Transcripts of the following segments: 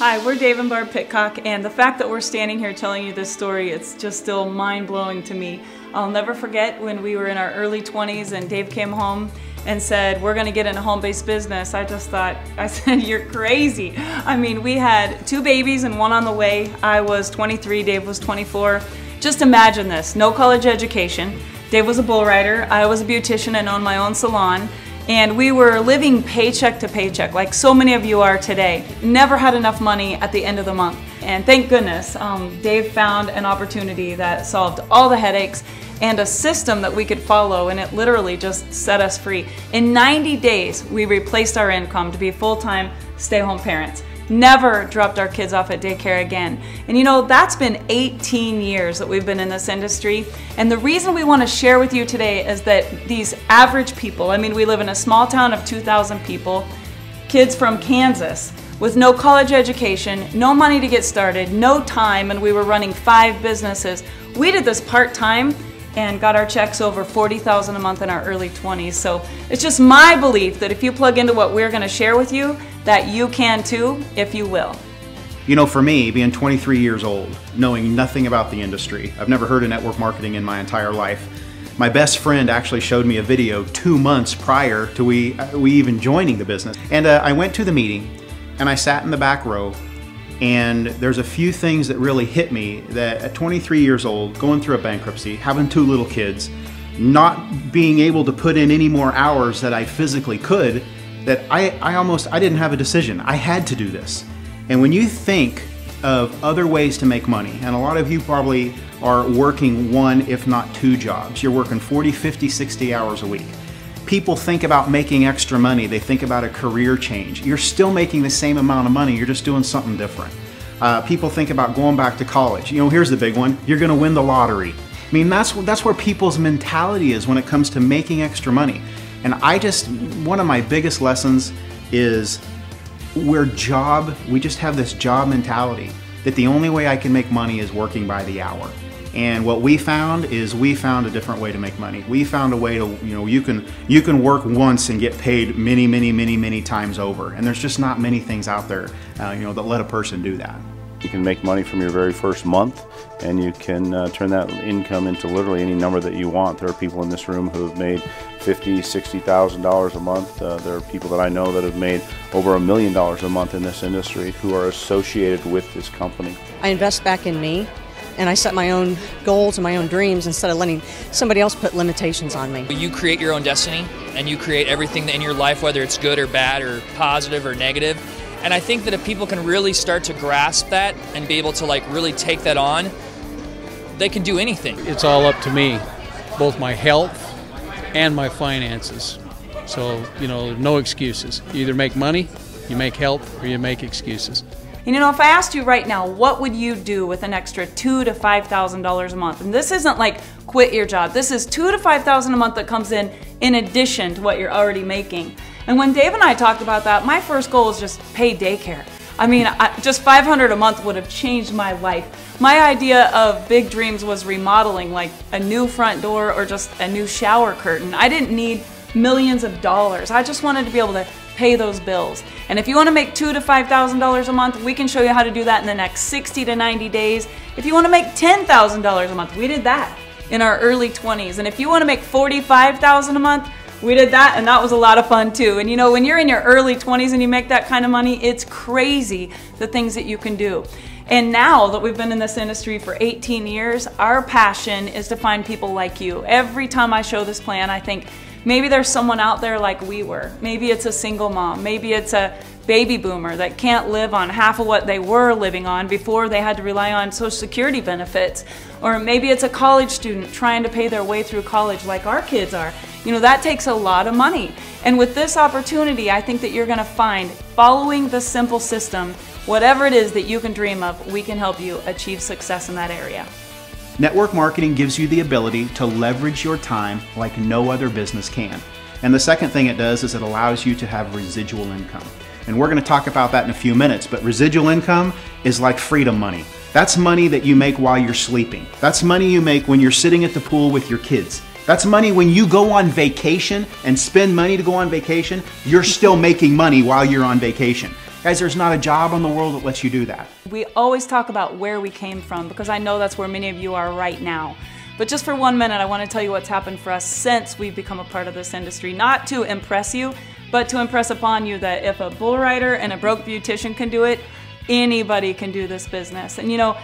Hi, we're Dave and Barb Pitcock, and the fact that we're standing here telling you this story, it's just still mind-blowing to me. I'll never forget when we were in our early 20s and Dave came home and said, we're gonna get in a home-based business. I just thought, I said, you're crazy. I mean, we had 2 babies and 1 on the way. I was 23, Dave was 24. Just imagine this, no college education. Dave was a bull rider, I was a beautician and owned my own salon. And we were living paycheck to paycheck, like so many of you are today. Never had enough money at the end of the month. And thank goodness, Dave found an opportunity that solved all the headaches and a system that we could follow, and it literally just set us free. In 90 days, we replaced our income to be full-time stay-home parents. Never dropped our kids off at daycare again. And you know, that's been 18 years that we've been in this industry. And the reason we want to share with you today is that these average people, I mean, we live in a small town of 2,000 people, kids from Kansas with no college education, no money to get started, no time, and we were running 5 businesses. We did this part-time and got our checks over $40,000 a month in our early 20s. So it's just my belief that if you plug into what we're going to share with you, that you can too, if you will. You know, for me, being 23 years old, knowing nothing about the industry, I've never heard of network marketing in my entire life. My best friend actually showed me a video 2 months prior to we even joining the business. And I went to the meeting and I sat in the back row, and there's a few things that really hit me that at 23 years old, going through a bankruptcy, having 2 little kids, not being able to put in any more hours that I physically could, that I didn't have a decision. I had to do this. And when you think of other ways to make money, and a lot of you probably are working 1, if not 2 jobs. You're working 40, 50, 60 hours a week. People think about making extra money. They think about a career change. You're still making the same amount of money. You're just doing something different. People think about going back to college. You know, here's the big one. You're gonna win the lottery. I mean, that's where people's mentality is when it comes to making extra money. And one of my biggest lessons is we just have this job mentality that the only way I can make money is working by the hour. And what we found is we found a different way to make money. We found a way to, you know, you can work once and get paid many, many, many, many times over. And there's just not many things out there, you know, that let a person do that. You can make money from your very first month, and you can turn that income into literally any number that you want. There are people in this room who have made $50,000, $60,000 a month. There are people that I know that have made over $1 million a month in this industry who are associated with this company. I invest back in me, and I set my own goals and my own dreams instead of letting somebody else put limitations on me. You create your own destiny, and you create everything in your life, whether it's good or bad or positive or negative. And I think that if people can really start to grasp that and be able to really take that on, they can do anything. It's all up to me, both my health and my finances. So, you know, no excuses. You either make money, you make health, or you make excuses. And you know, if I asked you right now, what would you do with an extra $2,000 to $5,000 a month? And this isn't like quit your job. This is $2,000 to $5,000 a month that comes in addition to what you're already making. And when Dave and I talked about that, my first goal was just pay daycare. I mean, just $500 a month would have changed my life. My idea of big dreams was remodeling, like a new front door or just a new shower curtain. I didn't need millions of dollars. I just wanted to be able to pay those bills. And if you want to make $2,000 to $5,000 a month, we can show you how to do that in the next 60 to 90 days. If you want to make $10,000 a month, we did that in our early 20s. And if you want to make $45,000 a month, we did that, and that was a lot of fun too. And you know, when you're in your early 20s and you make that kind of money, it's crazy the things that you can do. And now that we've been in this industry for 18 years, our passion is to find people like you. Every time I show this plan, I think maybe there's someone out there like we were. Maybe it's a single mom. Maybe it's a baby boomer that can't live on half of what they were living on before they had to rely on Social Security benefits. Or maybe it's a college student trying to pay their way through college like our kids are. You know, that takes a lot of money. And with this opportunity, I think that you're going to find, following the simple system, whatever it is that you can dream of, we can help you achieve success in that area. Network marketing gives you the ability to leverage your time like no other business can. And the second thing it does is it allows you to have residual income. And we're going to talk about that in a few minutes, but residual income is like freedom money. That's money that you make while you're sleeping. That's money you make when you're sitting at the pool with your kids. That's money when you go on vacation and spend money to go on vacation, you're still making money while you're on vacation. Guys, there's not a job in the world that lets you do that. We always talk about where we came from because I know that's where many of you are right now. But just for 1 minute, I want to tell you what's happened for us since we've become a part of this industry. Not to impress you, but to impress upon you that if a bull rider and a broke beautician can do it, anybody can do this business. And you know,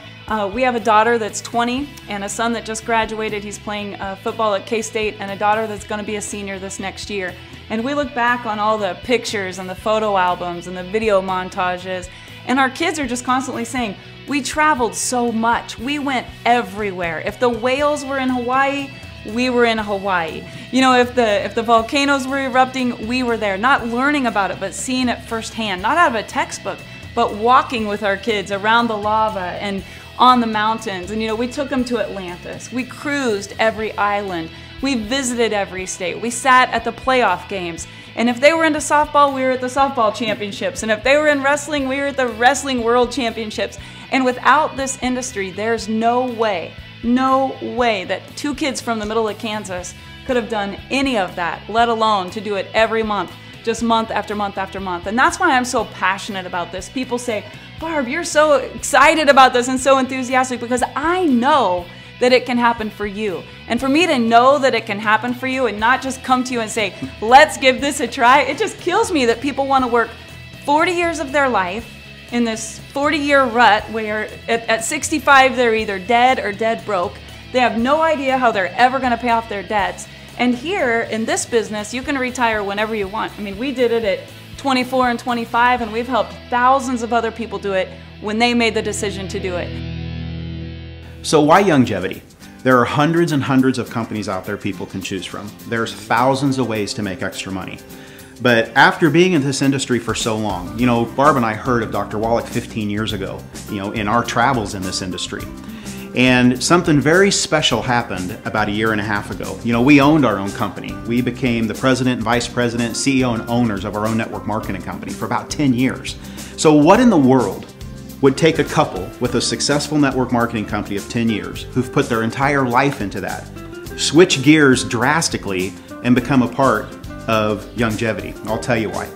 we have a daughter that's 20 and a son that just graduated. He's playing football at K-State, and a daughter that's going to be a senior this next year. And we look back on all the pictures and the photo albums and the video montages, and our kids are just constantly saying, we traveled so much. We went everywhere. If the whales were in Hawaii, we were in Hawaii. You know, if the volcanoes were erupting, we were there. Not learning about it, but seeing it firsthand. Not out of a textbook, but walking with our kids around the lava and on the mountains. And you know, we took them to Atlantis. We cruised every island. We visited every state. We sat at the playoff games. And if they were into softball, we were at the softball championships. And if they were in wrestling, we were at the wrestling world championships. And without this industry, there's no way that two kids from the middle of Kansas could have done any of that, let alone to do it every month, just month after month after month. And that's why I'm so passionate about this. People say, Barb, you're so excited about this and so enthusiastic, because I know that it can happen for you. And for me to know that it can happen for you and not just come to you and say, let's give this a try, it just kills me that people want to work 40 years of their life in this 40-year rut where at 65 they're either dead or dead broke. They have no idea how they're ever going to pay off their debts. And here in this business, you can retire whenever you want. I mean, we did it at 24 and 25, and we've helped thousands of other people do it when they made the decision to do it. So why Youngevity? There are hundreds and hundreds of companies out there people can choose from. There's thousands of ways to make extra money. But after being in this industry for so long, you know, Barb and I heard of Dr. Wallach 15 years ago, you know, in our travels in this industry. And something very special happened about a year and a half ago. You know, we owned our own company. We became the president and vice president, CEO and owners of our own network marketing company for about 10 years. So what in the world would take a couple with a successful network marketing company of 10 years who've put their entire life into that, switch gears drastically and become a part of Youngevity? I'll tell you why.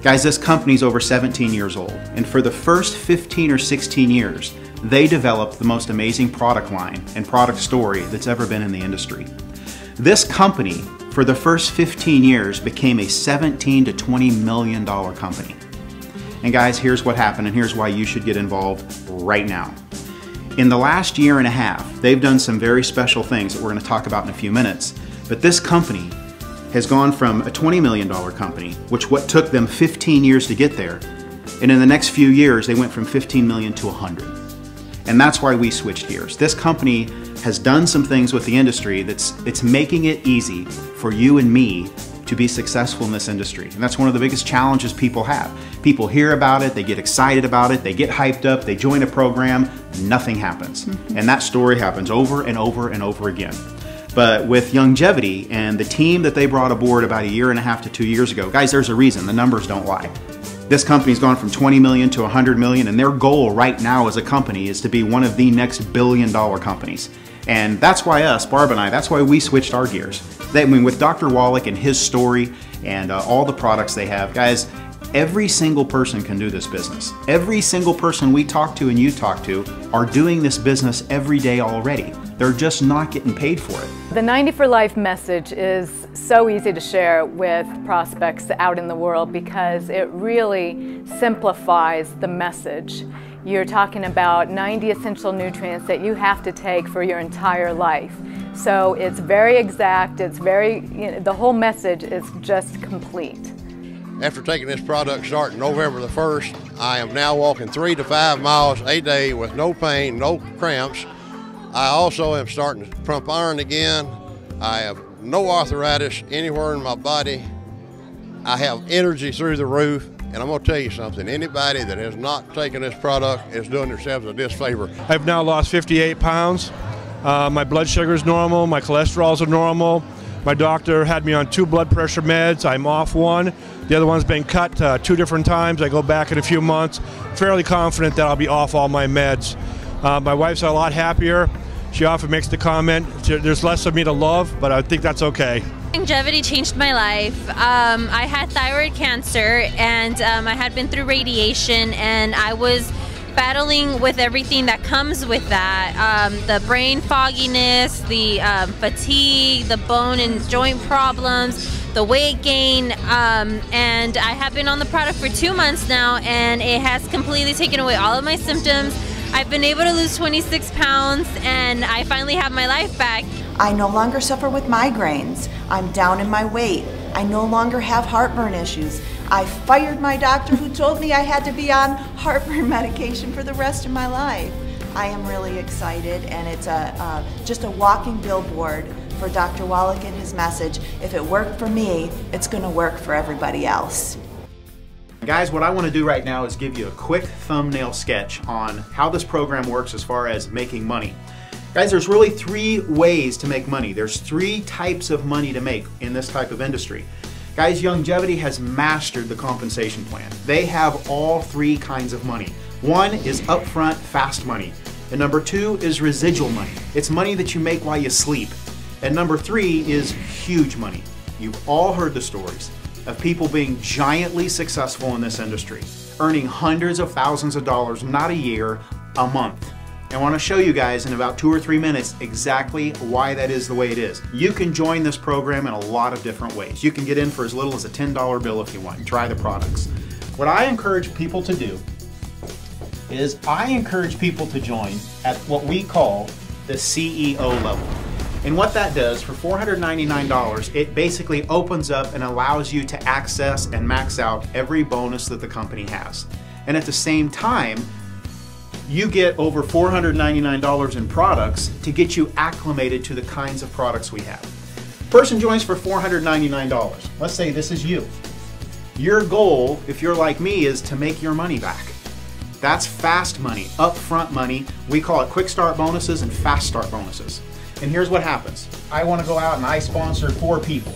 Guys, this company's over 17 years old, and for the first 15 or 16 years, they developed the most amazing product line and product story that's ever been in the industry. This company, for the first 15 years, became a $17 to $20 million company. And guys, here's what happened, and here's why you should get involved right now. In the last year and a half, they've done some very special things that we're going to talk about in a few minutes, but this company has gone from a $20 million company, which took them 15 years to get there, and in the next few years, they went from 15 million to 100. And that's why we switched gears. This company has done some things with the industry it's making it easy for you and me to be successful in this industry. And that's one of the biggest challenges people have. People hear about it, they get excited about it, they get hyped up, they join a program, nothing happens. And that story happens over and over and over again. But with Youngevity and the team that they brought aboard about a year and a half to 2 years ago, guys, there's a reason, the numbers don't lie. This company's gone from 20 million to 100 million, and their goal right now as a company is to be one of the next billion-dollar companies. And that's why us, Barb and I, that's why we switched our gears. I mean, with Dr. Wallach and his story and all the products they have, guys, every single person can do this business. Every single person we talk to and you talk to are doing this business every day already. They're just not getting paid for it. The 90 for Life message is so easy to share with prospects out in the world because it really simplifies the message. You're talking about 90 essential nutrients that you have to take for your entire life. So it's very exact, it's very, the whole message is just complete. After taking this product starting November the 1st, I am now walking 3 to 5 miles a day with no pain, no cramps. I also am starting to pump iron again. I have no arthritis anywhere in my body. I have energy through the roof. And I'm going to tell you something, anybody that has not taken this product is doing themselves a disfavor. I've now lost 58 pounds. My blood sugar is normal, my cholesterol's are normal. My doctor had me on 2 blood pressure meds. I'm off one. The other one's been cut 2 different times. I go back in a few months. Fairly confident that I'll be off all my meds. My wife's a lot happier. She often makes the comment, there's less of me to love, but I think that's okay. Longevity changed my life. I had thyroid cancer and I had been through radiation, and I was battling with everything that comes with that. The brain fogginess, the fatigue, the bone and joint problems, the weight gain, and I have been on the product for 2 months now, and it has completely taken away all of my symptoms. I've been able to lose 26 pounds, and I finally have my life back. I no longer suffer with migraines. I'm down in my weight. I no longer have heartburn issues. I fired my doctor who told me I had to be on heartburn medication for the rest of my life. I am really excited, and it's just a walking billboard for Dr. Wallach and his message. If it worked for me, it's going to work for everybody else. Guys, what I want to do right now is give you a quick thumbnail sketch on how this program works as far as making money. Guys, there's really 3 ways to make money. There's 3 types of money to make in this type of industry. Guys, Youngevity has mastered the compensation plan. They have all 3 kinds of money. 1 is upfront, fast money. And number 2 is residual money. It's money that you make while you sleep. And number 3 is huge money. You've all heard the stories of people being giantly successful in this industry, earning hundreds of thousands of dollars, not a year, a month. I want to show you guys in about 2 or 3 minutes exactly why that is the way it is. You can join this program in a lot of different ways. You can get in for as little as a $10 bill if you want and try the products. What I encourage people to do is I encourage people to join at what we call the CEO level. And what that does, for $499, it basically opens up and allows you to access and max out every bonus that the company has. And at the same time, you get over $499 in products to get you acclimated to the kinds of products we have. Person joins for $499. Let's say this is you. Your goal, if you're like me, is to make your money back. That's fast money, upfront money. We call it quick start bonuses and fast start bonuses. And here's what happens. I want to go out and I sponsor 4 people.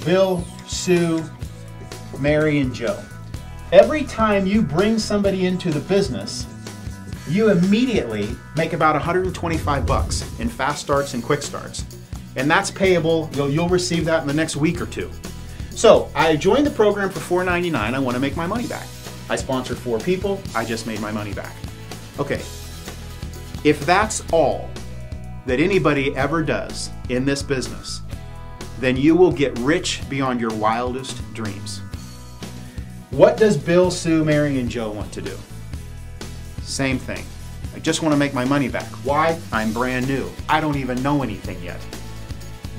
Bill, Sue, Mary, and Joe. Every time you bring somebody into the business, you immediately make about $125 in fast starts and quick starts. And that's payable, you'll receive that in the next week or 2. So I joined the program for $499, I want to make my money back. I sponsored 4 people, I just made my money back. Okay, if that's all that anybody ever does in this business, then you will get rich beyond your wildest dreams. What does Bill, Sue, Mary, and Joe want to do? Same thing. I just want to make my money back. Why? I'm brand new. I don't even know anything yet.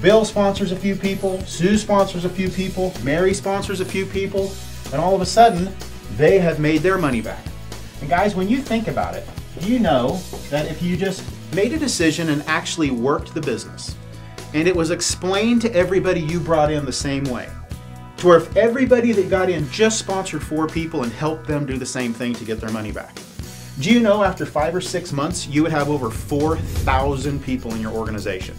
Bill sponsors a few people, Sue sponsors a few people, Mary sponsors a few people, and all of a sudden, they have made their money back. And guys, when you think about it, do you know that if you just made a decision and actually worked the business, and it was explained to everybody you brought in the same way, to where if everybody that got in just sponsored 4 people and helped them do the same thing to get their money back, do you know after 5 or 6 months, you would have over 4,000 people in your organization?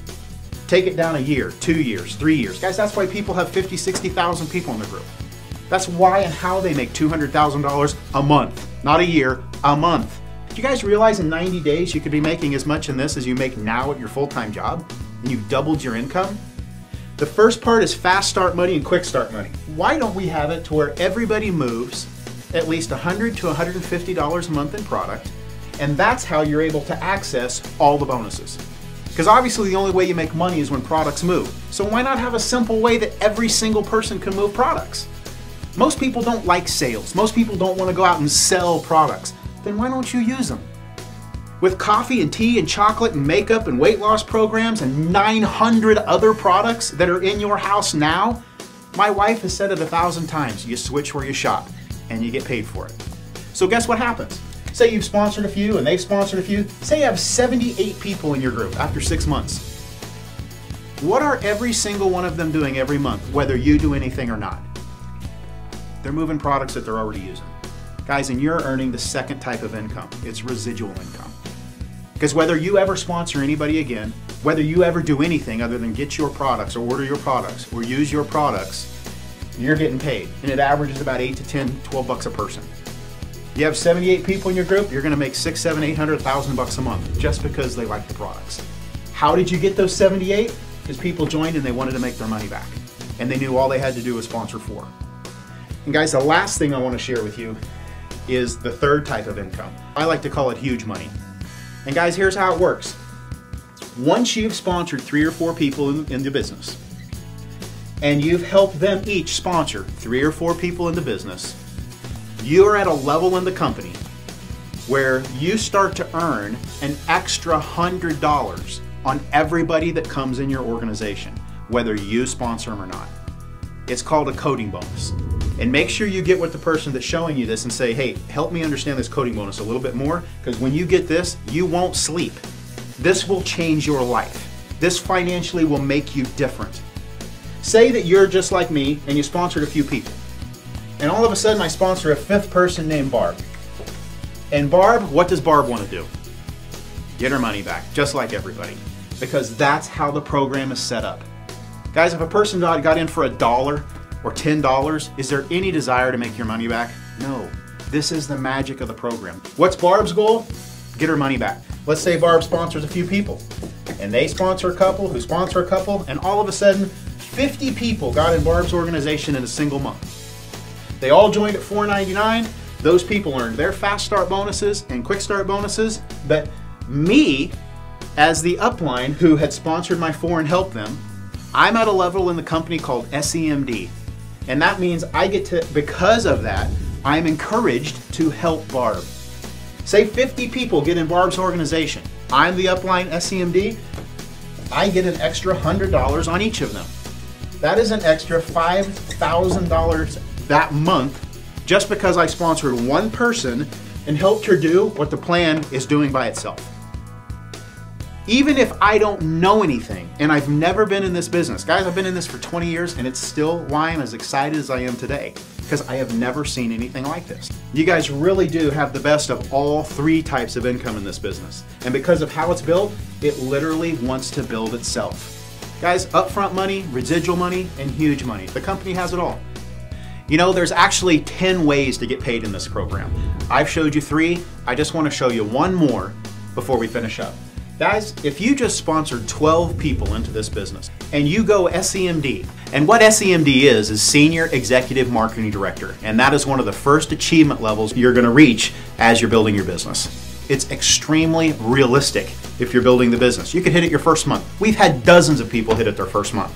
Take it down a year, 2 years, 3 years. Guys, that's why people have 50, 60,000 people in the group. That's why and how they make $200,000 a month, not a year, a month. Do you guys realize in 90 days you could be making as much in this as you make now at your full-time job, and you've doubled your income? The first part is fast start money and quick start money. Why don't we have it to where everybody moves at least $100 to $150 a month in product, and that's how you're able to access all the bonuses? Because obviously the only way you make money is when products move. So why not have a simple way that every single person can move products? Most people don't like sales. Most people don't want to go out and sell products. Then why don't you use them? With coffee and tea and chocolate and makeup and weight loss programs and 900 other products that are in your house now, my wife has said it 1,000 times, you switch where you shop and you get paid for it. So guess what happens? Say you've sponsored a few and they've sponsored a few. Say you have 78 people in your group after 6 months. What are every single one of them doing every month, whether you do anything or not? They're moving products that they're already using. Guys, and you're earning the second type of income. It's residual income. Because whether you ever sponsor anybody again, whether you ever do anything other than get your products or order your products or use your products, you're getting paid. And it averages about 8 to 10, 12 bucks a person. You have 78 people in your group, you're gonna make 6, 7, 800, 1,000 bucks a month just because they like the products. How did you get those 78? Because people joined and they wanted to make their money back. And they knew all they had to do was sponsor 4. And guys, the last thing I want to share with you is the third type of income. I like to call it huge money. And guys, here's how it works. Once you've sponsored 3 or 4 people in the business, and you've helped them each sponsor 3 or 4 people in the business, you're at a level in the company where you start to earn an extra $100 on everybody that comes in your organization, whether you sponsor them or not. It's called a coding bonus. And make sure you get with the person that's showing you this and say, hey, help me understand this coding bonus a little bit more, because when you get this, you won't sleep. This will change your life. This financially will make you different. Say that you're just like me and you sponsored a few people. And all of a sudden I sponsor a 5th person named Barb. And Barb, what does Barb want to do? Get her money back, just like everybody. Because that's how the program is set up. Guys, if a person got in for $1 or $10, is there any desire to make your money back? No. This is the magic of the program. What's Barb's goal? Get her money back. Let's say Barb sponsors a few people, and they sponsor a couple, who sponsor a couple, and all of a sudden, 50 people got in Barb's organization in a single month. They all joined at $4.99. Those people earned their fast start bonuses and quick start bonuses, but me, as the upline who had sponsored my 4 and helped them, I'm at a level in the company called SEMD. And that means I get to, because of that, I'm encouraged to help Barb. Say 50 people get in Barb's organization. I'm the upline SEMD. I get an extra $100 on each of them. That is an extra $5,000 that month just because I sponsored one person and helped her do what the plan is doing by itself. Even if I don't know anything, and I've never been in this business. Guys, I've been in this for 20 years, and it's still why I'm as excited as I am today, because I have never seen anything like this. You guys really do have the best of all 3 types of income in this business. And because of how it's built, it literally wants to build itself. Guys, upfront money, residual money, and huge money. The company has it all. You know, there's actually 10 ways to get paid in this program. I've showed you 3. I just want to show you one more before we finish up. Guys, if you just sponsored 12 people into this business and you go SEMD, and what SEMD is Senior Executive Marketing Director, and that is one of the first achievement levels you're going to reach as you're building your business. It's extremely realistic if you're building the business. You could hit it your first month. We've had dozens of people hit it their first month.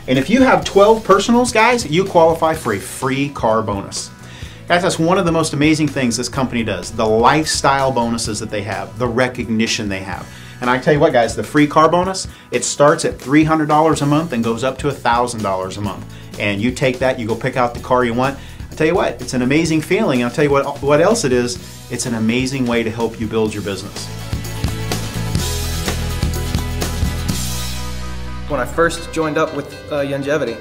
And if you have 12 personals, guys, you qualify for a free car bonus. Guys, that's one of the most amazing things this company does. The lifestyle bonuses that they have, the recognition they have. And I tell you what, guys, the free car bonus, it starts at $300 a month and goes up to $1,000 a month. And you take that, you go pick out the car you want. I tell you what, it's an amazing feeling. And I'll tell you what else it is. It's an amazing way to help you build your business. When I first joined up with Youngevity,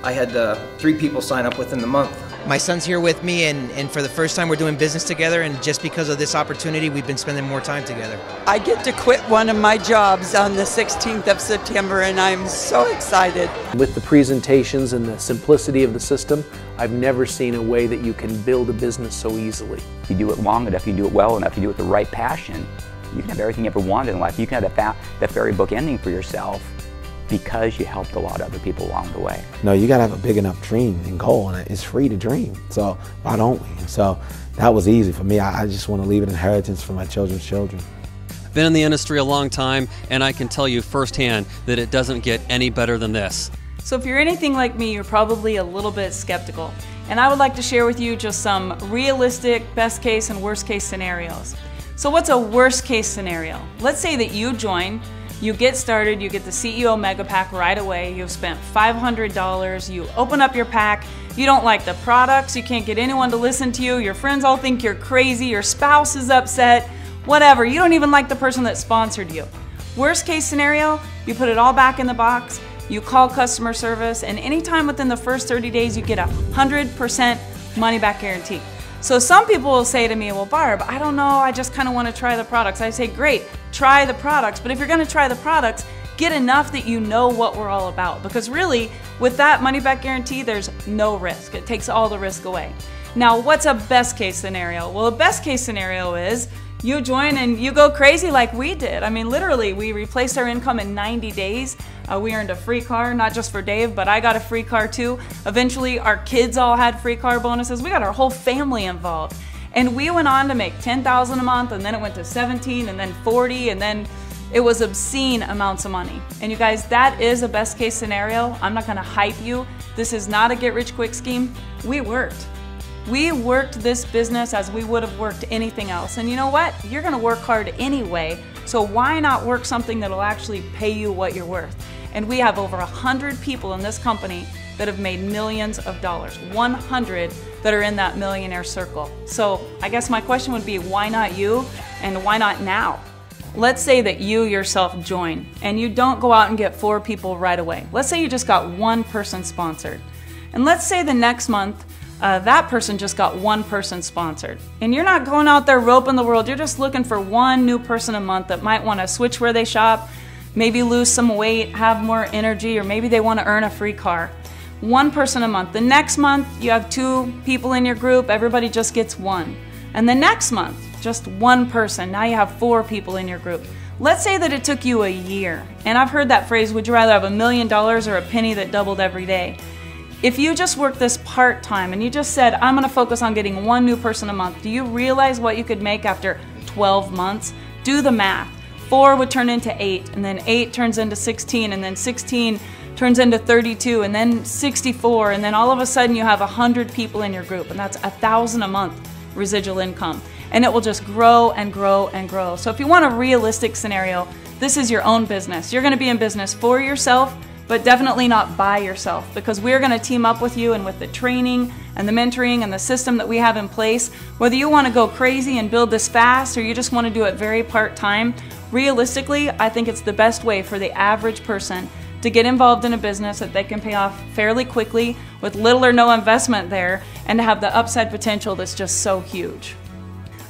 I had 3 people sign up within the month. My son's here with me, and for the first time we're doing business together, and just because of this opportunity, we've been spending more time together. I get to quit one of my jobs on the 16th of September, and I'm so excited. With the presentations and the simplicity of the system, I've never seen a way that you can build a business so easily. If you do it long enough, you do it well enough, you do it with the right passion, you can have everything you ever wanted in life. You can have that fairy book ending for yourself because you helped a lot of other people along the way. No, you gotta have a big enough dream and goal, and it's free to dream. So why don't we? And so that was easy for me. I just want to leave an inheritance for my children's children. Been in the industry a long time, and I can tell you firsthand that it doesn't get any better than this. So if you're anything like me, you're probably a little bit skeptical. And I would like to share with you just some realistic best case and worst case scenarios. So what's a worst case scenario? Let's say that you join, you get started, you get the CEO Mega Pack right away, you've spent $500, you open up your pack, you don't like the products, you can't get anyone to listen to you, your friends all think you're crazy, your spouse is upset, whatever, you don't even like the person that sponsored you. Worst case scenario, you put it all back in the box, you call customer service, and anytime within the first 30 days you get a 100% money back guarantee. So some people will say to me, well, Barb, I don't know, I just kind of want to try the products. I say, great, try the products, but if you're going to try the products, get enough that you know what we're all about. Because really, with that money back guarantee, there's no risk. It takes all the risk away. Now, what's a best case scenario? Well, a best case scenario is you join and you go crazy like we did. I mean, literally, we replaced our income in 90 days. We earned a free car, not just for Dave, but I got a free car too. Eventually, our kids all had free car bonuses. We got our whole family involved. And we went on to make $10,000 a month, and then it went to 17, and then 40, and then it was obscene amounts of money. And you guys, that is a best case scenario. I'm not gonna hype you. This is not a get rich quick scheme. We worked. We worked this business as we would have worked anything else. And you know what? You're gonna work hard anyway, so why not work something that'll actually pay you what you're worth? And we have over 100 people in this company that have made millions of dollars, 100 that are in that millionaire circle. So I guess my question would be, why not you, and why not now? Let's say that you yourself join and you don't go out and get 4 people right away. Let's say you just got 1 person sponsored. And let's say the next month, that person just got 1 person sponsored. And you're not going out there roping the world, you're just looking for 1 new person a month that might want to switch where they shop, maybe lose some weight, have more energy, or maybe they want to earn a free car. 1 person a month. The next month, you have 2 people in your group, everybody just gets 1. And the next month, just 1 person. Now you have 4 people in your group. Let's say that it took you a year. And I've heard that phrase, would you rather have $1 million or a penny that doubled every day? If you just worked this part-time and you just said, I'm gonna focus on getting 1 new person a month, do you realize what you could make after 12 months? Do the math. 4 would turn into 8, and then 8 turns into 16, and then 16 turns into 32, and then 64, and then all of a sudden you have 100 people in your group, and that's $1,000 a month residual income. And it will just grow and grow and grow. So if you want a realistic scenario, this is your own business. You're gonna be in business for yourself, but definitely not by yourself, because we're gonna team up with you, and with the training and the mentoring and the system that we have in place, whether you wanna go crazy and build this fast or you just wanna do it very part-time, realistically, I think it's the best way for the average person to get involved in a business that they can pay off fairly quickly with little or no investment there, and to have the upside potential that's just so huge.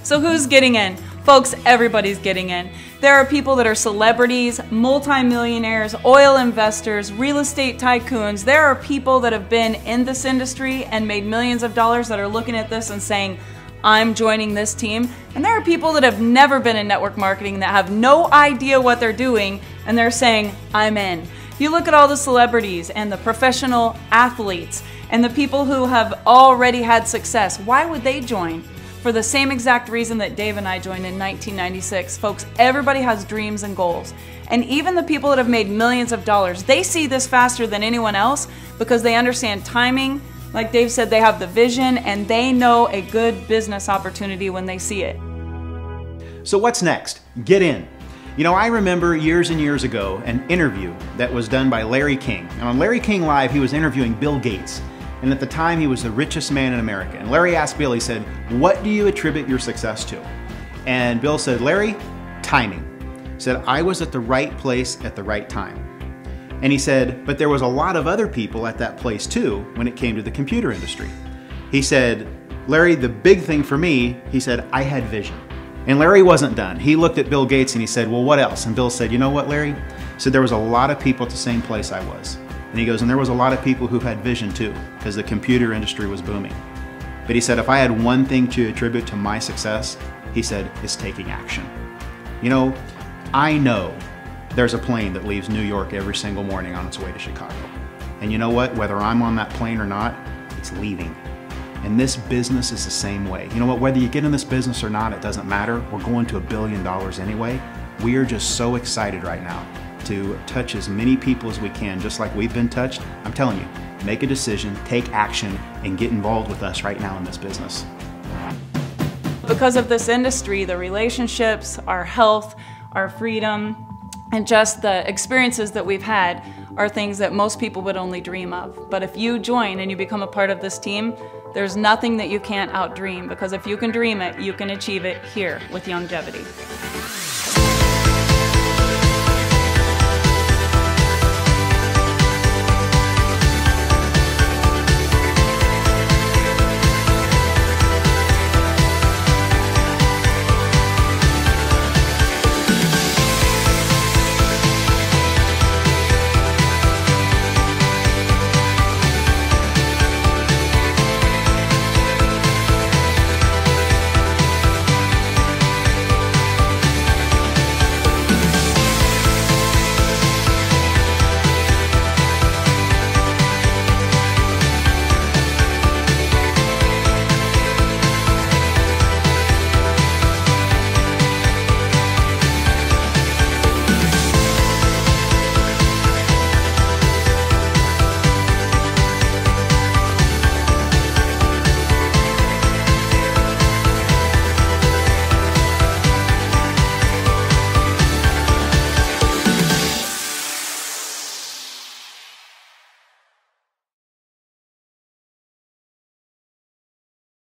So who's getting in? Folks, everybody's getting in. There are people that are celebrities, multimillionaires, oil investors, real estate tycoons. There are people that have been in this industry and made millions of dollars that are looking at this and saying, I'm joining this team. And there are people that have never been in network marketing that have no idea what they're doing, and they're saying, I'm in. You look at all the celebrities and the professional athletes and the people who have already had success. Why would they join? For the same exact reason that Dave and I joined in 1996. Folks, everybody has dreams and goals. And even the people that have made millions of dollars, they see this faster than anyone else because they understand timing. Like Dave said, they have the vision and they know a good business opportunity when they see it. So what's next? Get in. You know, I remember years and years ago an interview that was done by Larry King. And on Larry King Live, he was interviewing Bill Gates. And at the time, he was the richest man in America. And Larry asked Bill, he said, what do you attribute your success to? And Bill said, Larry, timing. He said, I was at the right place at the right time. And he said, but there was a lot of other people at that place too when it came to the computer industry. He said, Larry, the big thing for me, he said, I had vision. And Larry wasn't done. He looked at Bill Gates and he said, well, what else? And Bill said, you know what, Larry? He said, there was a lot of people at the same place I was. And he goes, and there was a lot of people who had vision too, because the computer industry was booming. But he said, if I had one thing to attribute to my success, he said, it's taking action. You know, I know there's a plane that leaves New York every single morning on its way to Chicago. And you know what? Whether I'm on that plane or not, it's leaving. And this business is the same way. You know what? Whether you get in this business or not, it doesn't matter. We're going to $1 billion anyway. We are just so excited right now to touch as many people as we can, just like we've been touched. I'm telling you, make a decision, take action, and get involved with us right now in this business. Because of this industry, the relationships, our health, our freedom, and just the experiences that we've had are things that most people would only dream of. But if you join and you become a part of this team, there's nothing that you can't outdream, because if you can dream it, you can achieve it here with Youngevity.